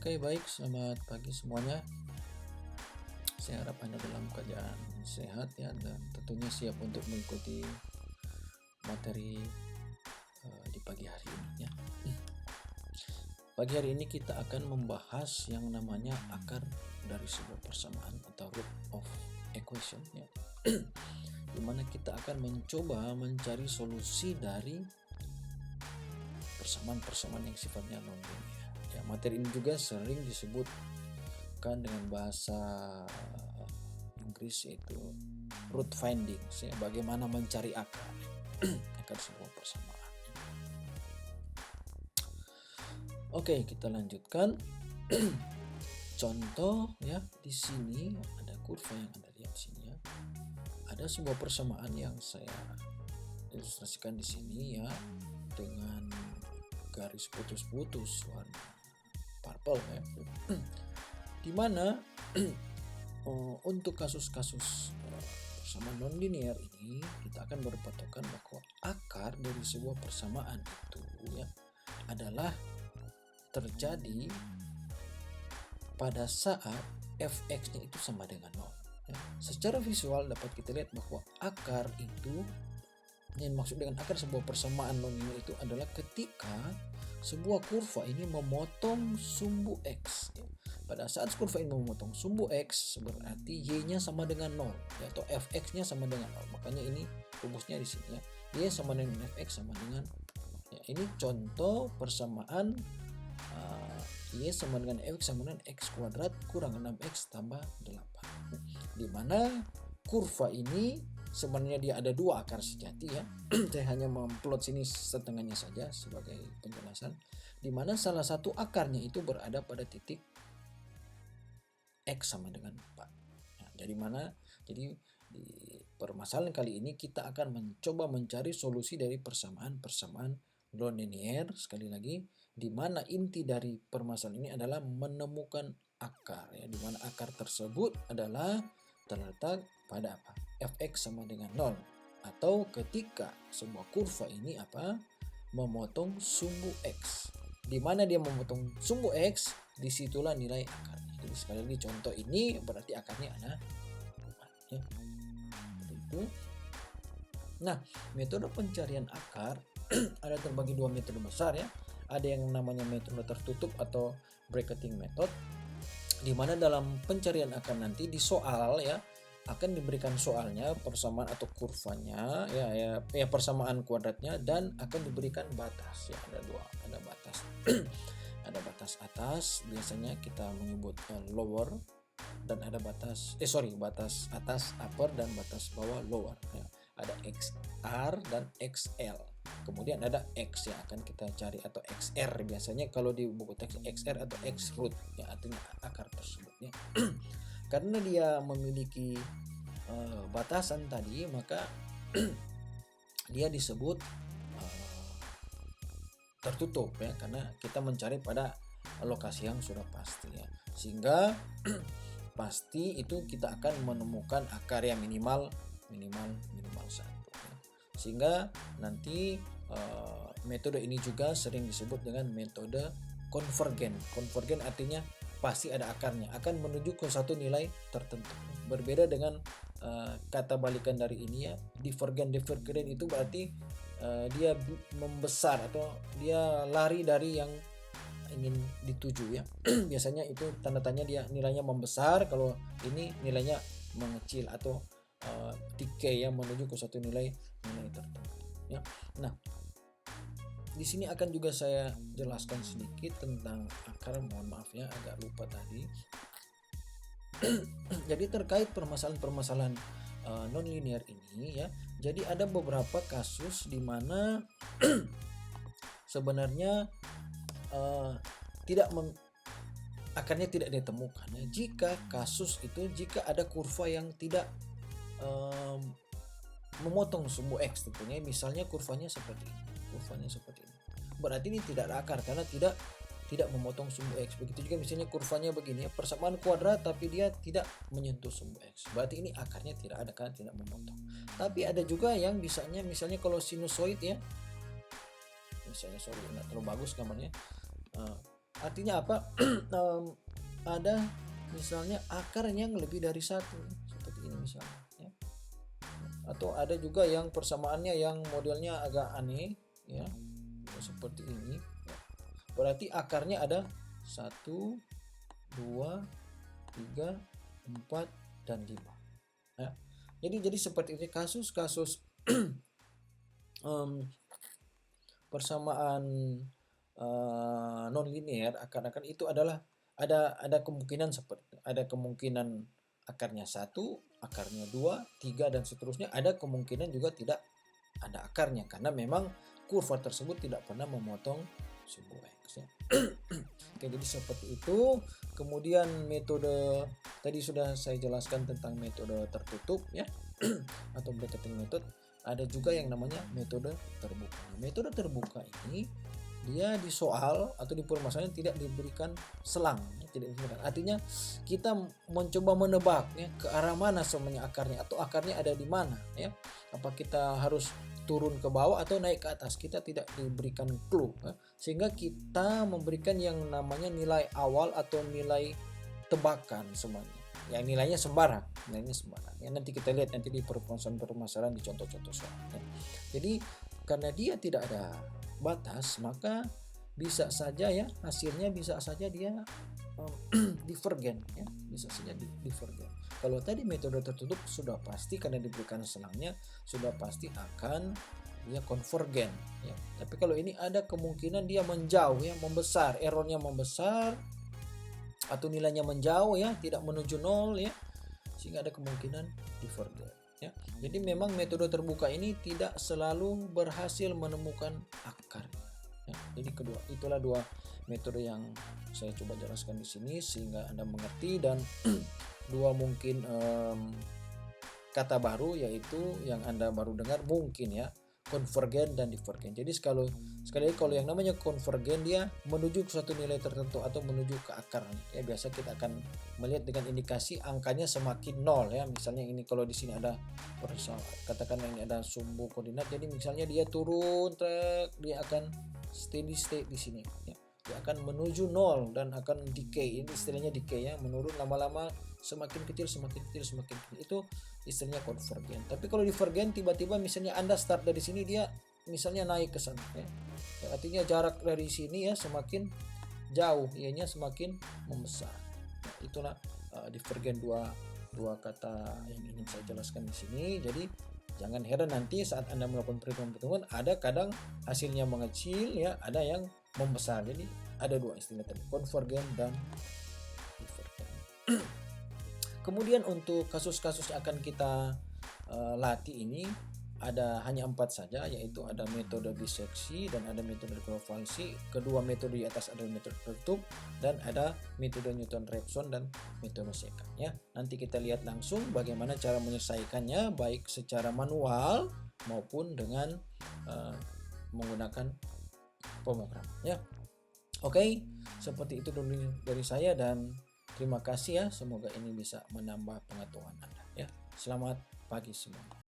Oke, baik, selamat pagi semuanya. Saya harap Anda dalam keadaan sehat ya, dan tentunya siap untuk mengikuti materi di pagi hari ini ya. Pagi hari ini kita akan membahas yang namanya akar dari sebuah persamaan atau root of equation ya. Dimana kita akan mencoba mencari solusi dari persamaan-persamaan yang sifatnya non-linear. Ya, materi ini juga sering disebutkan dengan bahasa Inggris yaitu root finding, ya, bagaimana mencari akar akar sebuah persamaan. Oke, kita lanjutkan. Contoh ya, di sini ada kurva yang Anda lihat sini ya. Ada sebuah persamaan yang saya ilustrasikan di sini ya dengan garis putus-putus warna purple ya. Dimana untuk kasus-kasus persamaan non-linear ini kita akan berpatokan bahwa akar dari sebuah persamaan itu ya adalah terjadi pada saat fx-nya itu sama dengan 0 ya. Secara visual dapat kita lihat bahwa akar itu, yang maksud dengan akar sebuah persamaan non-linear itu adalah ketika sebuah kurva ini memotong sumbu x ya. Pada saat kurva ini memotong sumbu x berarti y-nya sama dengan 0 ya, atau fx-nya sama dengan 0. Makanya ini rumusnya di sini ya. Y sama dengan fx sama dengan 0. Ya, ini contoh persamaan Y sama dengan fx sama dengan x kuadrat kurang 6x tambah 8. Di mana kurva ini sebenarnya dia ada dua akar sejati ya. Saya hanya memplot sini setengahnya saja sebagai penjelasan. Di mana salah satu akarnya itu berada pada titik x sama dengan 4. Nah, jadi di permasalahan kali ini kita akan mencoba mencari solusi dari persamaan-persamaan non-linear, sekali lagi, di mana inti dari permasalahan ini adalah menemukan akar ya, di mana akar tersebut adalah terletak pada apa? Fx sama dengan 0, atau ketika sebuah kurva ini apa? Memotong sumbu x. Di mana dia memotong sumbu x, disitulah nilai akarnya. Jadi sekali lagi contoh ini berarti akarnya ada 4 ya. Seperti itu. Nah, metode pencarian akar ada terbagi dua metode besar ya. Ada yang namanya metode tertutup atau bracketing method, di mana dalam pencarian akar nanti di soal ya akan diberikan soalnya persamaan atau kurvanya ya persamaan kuadratnya, dan akan diberikan batas ya, ada batas. Ada batas atas, biasanya kita menyebut lower, dan ada batas atas upper dan batas bawah lower ya. Ada XR dan XL. Kemudian ada X yang akan kita cari, atau XR biasanya kalau di buku teks XR atau X root ya, artinya akar tersebut ya. Karena dia memiliki batasan tadi, maka dia disebut tertutup ya, karena kita mencari pada lokasi yang sudah pasti ya, sehingga pasti itu kita akan menemukan akar yang minimal 1 ya. Sehingga nanti metode ini juga sering disebut dengan metode konvergen. Konvergen artinya pasti ada akarnya, akan menuju ke satu nilai tertentu. Berbeda dengan kata balikan dari ini ya, divergen itu berarti dia membesar atau dia lari dari yang ingin dituju ya. Biasanya itu tanda tanya dia nilainya membesar, kalau ini nilainya mengecil atau decay ya, menuju ke satu nilai tertentu ya. Nah, di sini akan juga saya jelaskan sedikit tentang akar, mohon maaf ya agak lupa tadi. Jadi terkait permasalahan-permasalahan non-linear ini ya, jadi ada beberapa kasus di mana sebenarnya akarnya tidak ditemukan ya. Jika ada kurva yang tidak memotong sumbu x tentunya, misalnya kurvanya seperti ini, berarti ini tidak ada akar karena tidak memotong sumbu x. Begitu juga misalnya kurvanya begini ya, persamaan kuadrat tapi dia tidak menyentuh sumbu x, berarti ini akarnya tidak ada karena tidak memotong. Tapi ada juga yang misalnya kalau sinusoid ya, misalnya nggak terlalu bagus gambarnya, Artinya apa? Ada misalnya akar yang lebih dari satu, seperti ini misalnya, ya. Atau ada juga yang persamaannya yang modelnya agak aneh, ya, seperti ini. Berarti akarnya ada 1, 2, 3, 4, dan 5. Ya. Jadi seperti ini kasus-kasus persamaan non linear akan itu adalah ada kemungkinan akarnya 1, akarnya 2, 3, dan seterusnya. Ada kemungkinan juga tidak ada akarnya karena memang kurva tersebut tidak pernah memotong sebuah X, ya. Oke, jadi seperti itu. Kemudian metode tadi sudah saya jelaskan tentang metode tertutup, ya. Atau bracketing method. Ada juga yang namanya metode terbuka. Metode terbuka ini dia di soal atau di permasalahan tidak diberikan selang, ya, tidak diberikan. Artinya kita mencoba menebak, ya, ke arah mana semuanya akarnya, atau akarnya ada di mana, ya. Apa kita harus turun ke bawah atau naik ke atas, kita tidak diberikan clue, ya. Sehingga kita memberikan yang namanya nilai awal atau nilai tebakan semuanya. Yang nilainya sembarang, ya, nanti kita lihat nanti di permasalahan di contoh-contoh soal, ya. Jadi karena dia tidak ada batas, maka bisa saja, ya, hasilnya bisa saja dia divergen, ya, bisa saja divergen. Kalau tadi metode tertutup sudah pasti karena diberikan selangnya sudah pasti akan dia konvergen, ya. Tapi kalau ini ada kemungkinan dia menjauh, ya, membesar, errornya membesar atau nilainya menjauh, ya, tidak menuju 0, ya, sehingga ada kemungkinan divergen, ya. Jadi memang metode terbuka ini tidak selalu berhasil menemukan akar, ya. Jadi itulah dua metode yang saya coba jelaskan di sini sehingga Anda mengerti, dan dua mungkin kata baru yaitu yang Anda baru dengar mungkin, ya, konvergen dan divergen. Jadi sekali lagi kalau yang namanya konvergen dia menuju ke suatu nilai tertentu atau menuju ke akarnya, ya. Biasa kita akan melihat dengan indikasi angkanya semakin 0, ya. Misalnya ini kalau di sini ada katakanlah ini ada sumbu koordinat, jadi misalnya dia turun dia akan steady state di sini, ya. Dia akan menuju 0 dan akan decay. Ini istilahnya decay, ya, menurun lama-lama semakin kecil. Itu istilahnya konvergen. Tapi kalau divergen tiba-tiba misalnya Anda start dari sini dia misalnya naik ke sana, ya. Artinya jarak dari sini, ya, semakin jauh, ianya semakin membesar. Nah, itulah divergen dua kata yang ingin saya jelaskan di sini. Jadi jangan heran nanti saat Anda melakukan perhitungan ada kadang hasilnya mengecil, ya, ada yang membesar. Jadi ada dua istilah tadi, konvergen dan divergen. Kemudian untuk kasus-kasus yang akan kita latih ini ada hanya 4 saja, yaitu ada metode biseksi dan ada metode equivalensi. Kedua metode di atas ada metode tertutup dan ada metode Newton-Raphson dan metode secant, ya. Nanti kita lihat langsung bagaimana cara menyelesaikannya baik secara manual maupun dengan menggunakan pemrogram, ya. Oke, seperti itu dulu dari saya dan terima kasih, ya. Semoga ini bisa menambah pengetahuan Anda, ya. Selamat pagi semua.